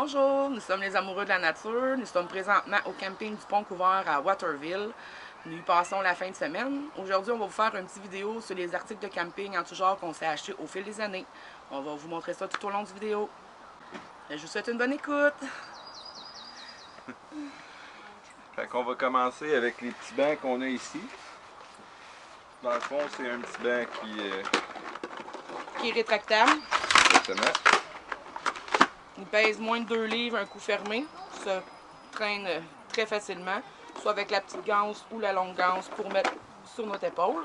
Bonjour, nous sommes les amoureux de la nature. Nous sommes présentement au camping du Pont-Couvert à Waterville. Nous y passons la fin de semaine. Aujourd'hui, on va vous faire une petite vidéo sur les articles de camping en tout genre qu'on s'est achetés au fil des années. On va vous montrer ça tout au long du vidéo. Je vous souhaite une bonne écoute. Fait qu'on va commencer avec les petits bancs qu'on a ici. Dans le fond, c'est un petit banc Qui est rétractable. Exactement. Il pèse moins de 2 livres, un coup fermé. Se traîne très facilement, soit avec la petite ganse ou la longue ganse pour mettre sur notre épaule.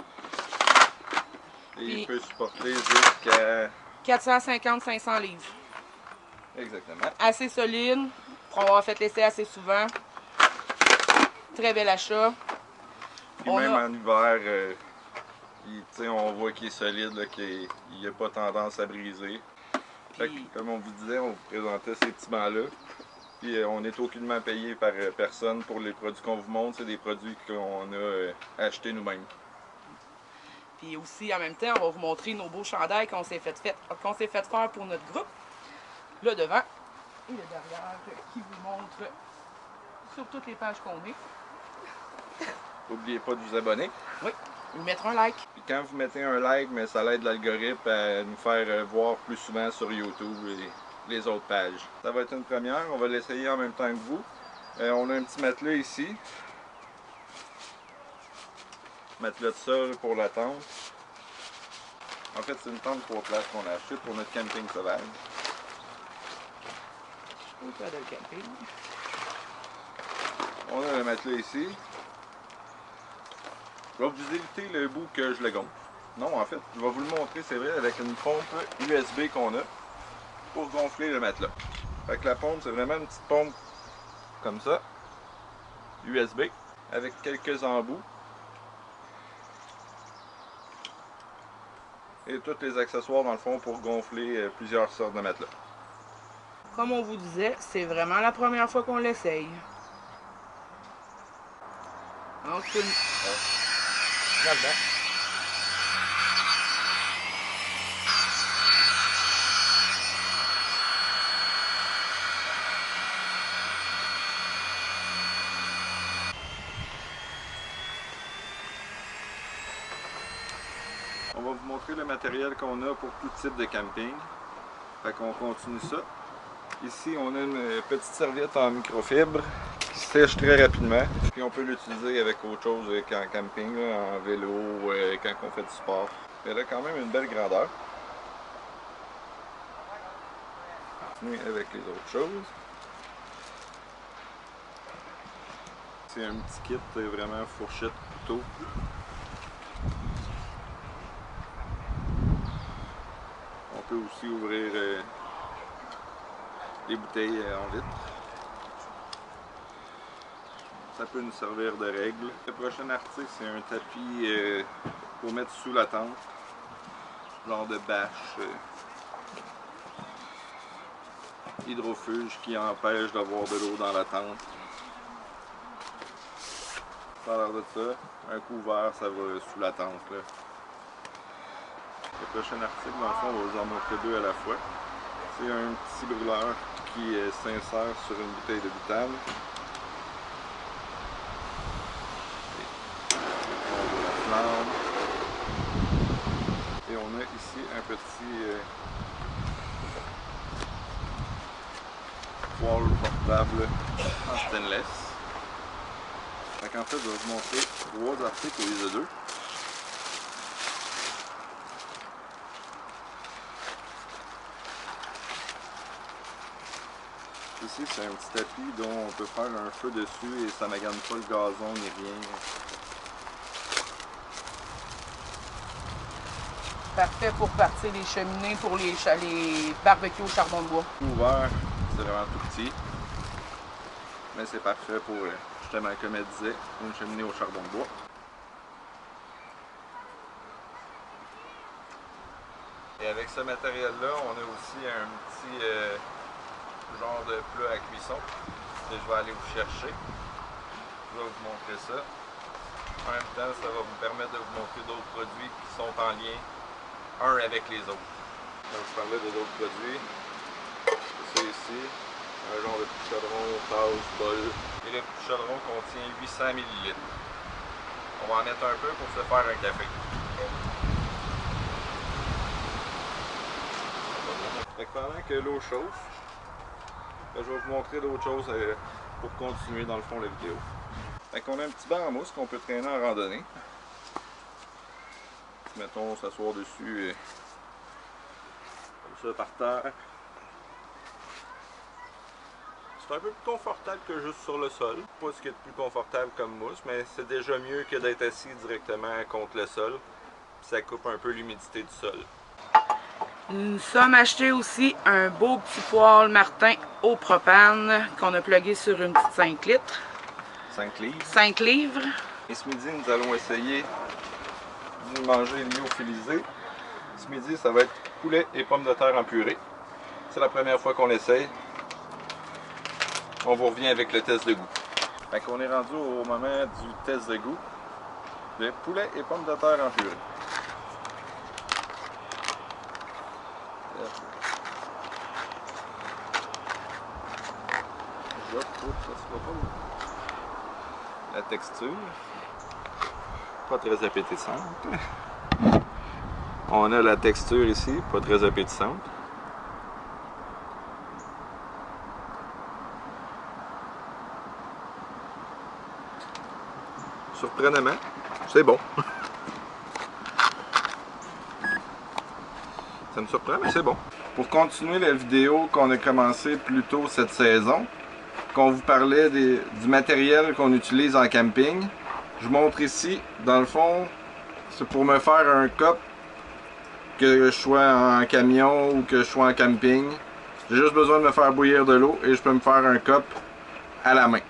Et puis, il peut supporter jusqu'à 450-500 livres. Exactement. Assez solide, pour avoir fait l'essai assez souvent. Très bel achat. Puis même en hiver, on voit qu'il est solide, qu'il n'a pas tendance à briser. Fait que, comme on vous disait, on vous présentait ces petits bancs-là. Puis on n'est aucunement payé par personne pour les produits qu'on vous montre. C'est des produits qu'on a achetés nous-mêmes. Puis aussi, en même temps, on va vous montrer nos beaux chandails qu'on s'est fait faire pour notre groupe. Là devant et le derrière qui vous montre sur toutes les pages qu'on est. N'oubliez pas de vous abonner. Oui, nous mettre un like. Puis quand vous mettez un like, mais ça aide l'algorithme à nous faire voir plus souvent sur YouTube et les autres pages. Ça va être une première, on va l'essayer en même temps que vous. On a un petit matelas ici. Matelas de sol pour la tente. En fait, c'est une tente 3 places qu'on a achetée pour notre camping sauvage. Au cas de camping. On a le matelas ici. Je vais vous éviter le bout que je le gonfle. Non, en fait, je vais vous le montrer, c'est vrai, avec une pompe USB qu'on a pour gonfler le matelas. Fait que la pompe, c'est vraiment une petite pompe comme ça, USB, avec quelques embouts. Et tous les accessoires dans le fond pour gonfler plusieurs sortes de matelas. Comme on vous disait, c'est vraiment la première fois qu'on l'essaye. Donc, on va vous montrer le matériel qu'on a pour tout type de camping. Fait qu'on continue ça. Ici, on a une petite serviette en microfibre qui sèche très rapidement. Puis on peut l'utiliser avec autre chose qu'en camping, là, en vélo, quand on fait du sport. Elle a quand même une belle grandeur. On continue avec les autres choses. C'est un petit kit vraiment fourchette, couteau. On peut aussi ouvrir les bouteilles en vitre. Ça peut nous servir de règle. Le prochain article, c'est un tapis pour mettre sous la tente. Genre de bâche hydrofuge qui empêche d'avoir de l'eau dans la tente. Ça a l'air de ça. Un couvert, ça va sous la tente, là. Le prochain article, dans le fond, on va vous en montrer deux à la fois. C'est un petit brûleur qui s'insère sur une bouteille de butane. On la flamme. Et on a ici un petit poêle portable en stainless. En fait, je vais vous montrer 3 articles au lieu de 2. Ici, c'est un petit tapis dont on peut faire un feu dessus et ça ne magane pas le gazon ni rien. parfait pour partir les cheminées pour les barbecues au charbon de bois. Ouvert, c'est vraiment tout petit. Mais c'est parfait pour, justement, comme elle disait, une cheminée au charbon de bois. Et avec ce matériel-là, on a aussi un petit genre de plat à cuisson que je vais aller vous chercher. Je vais vous montrer ça. En même temps, ça va vous permettre de vous montrer d'autres produits qui sont en lien un avec les autres. Je vais vous parler de d'autres produits. C'est ça ici. Un genre de petit chaudron, tasse, bol. Et le petit chaudron contient 800 ml. On va en mettre un peu pour se faire un café. Fait que pendant que l'eau chauffe, je vais vous montrer d'autres choses pour continuer dans le fond la vidéo. Fait qu'on a un petit banc en mousse qu'on peut traîner en randonnée. Mettons s'asseoir dessus comme ça par terre. C'est un peu plus confortable que juste sur le sol. Pas ce qui est de plus confortable comme mousse, mais c'est déjà mieux que d'être assis directement contre le sol. Ça coupe un peu l'humidité du sol. Nous sommes achetés aussi un beau petit poêle Martin au propane qu'on a plugué sur une petite 5 litres. 5 livres. 5 livres. Et ce midi, nous allons essayer de manger lyophilisé. Ce midi, ça va être poulet et pommes de terre en purée. C'est la première fois qu'on l'essaye. On vous revient avec le test de goût. Fait qu'on est rendu au moment du test de goût. De poulet et pommes de terre en purée. La texture, pas très appétissante. On a la texture ici, pas très appétissante. Surprenamment, c'est bon. Ça me surprend, mais c'est bon. Pour continuer la vidéo qu'on a commencé plus tôt cette saison, qu'on vous parlait du matériel qu'on utilise en camping, je montre ici, dans le fond, c'est pour me faire un cup, que je sois en camion ou que je sois en camping. J'ai juste besoin de me faire bouillir de l'eau et je peux me faire un cup à la main.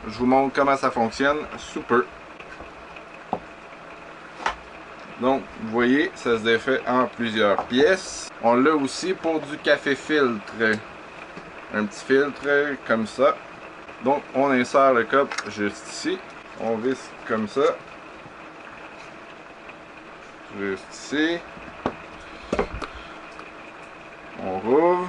Je vous montre comment ça fonctionne sous peu. Donc, vous voyez, ça se défait en plusieurs pièces. On l'a aussi pour du café filtre. Un petit filtre comme ça. Donc, on insère le cup juste ici. On visse comme ça. Juste ici. On rouvre.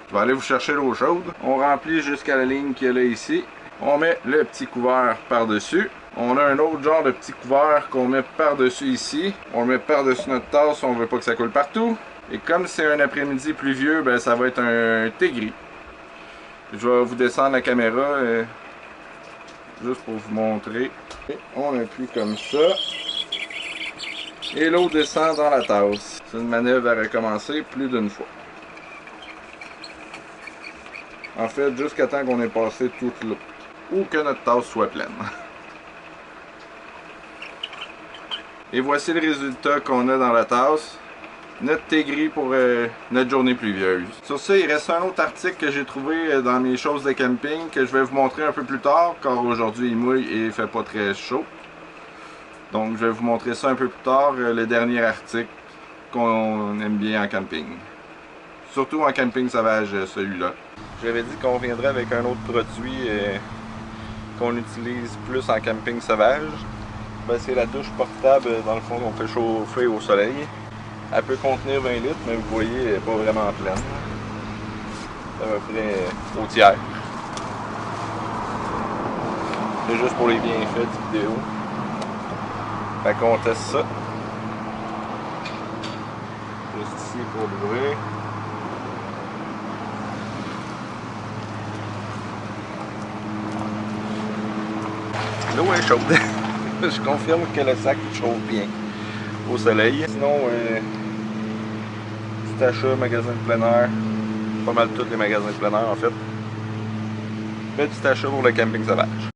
Je vais aller vous chercher l'eau chaude. On remplit jusqu'à la ligne qu'il y a là ici. On met le petit couvert par-dessus. On a un autre genre de petit couvert qu'on met par-dessus ici. On le met par-dessus notre tasse, on veut pas que ça coule partout. Et comme c'est un après-midi pluvieux, ben ça va être un thé gris. Je vais vous descendre la caméra juste pour vous montrer. Et on appuie comme ça. Et l'eau descend dans la tasse. C'est une manœuvre à recommencer plus d'une fois. En fait, jusqu'à temps qu'on ait passé toute l'eau. Ou que notre tasse soit pleine. Et voici le résultat qu'on a dans la tasse. Notre thé gris pour notre journée pluvieuse. Sur ça, il reste un autre article que j'ai trouvé dans mes choses de camping que je vais vous montrer un peu plus tard, car aujourd'hui il mouille et il fait pas très chaud. Donc je vais vous montrer ça un peu plus tard, le dernier article qu'on aime bien en camping. Surtout en camping sauvage, celui-là. J'avais dit qu'on viendrait avec un autre produit qu'on utilise plus en camping sauvage. Ben, c'est la douche portable, dans le fond, qu'on fait chauffer au soleil. Elle peut contenir 20 litres, mais vous voyez, elle n'est pas vraiment pleine. C'est à peu près au tiers. C'est juste pour les bienfaits de vidéo. Fait qu'on teste ça. Juste ici pour l'ouvrir. L'eau est chaude. Je confirme que le sac chauffe bien au soleil. Sinon, petit achat, magasin de plein air. Pas mal tous les magasins de plein air en fait. Petit achat pour le camping sauvage.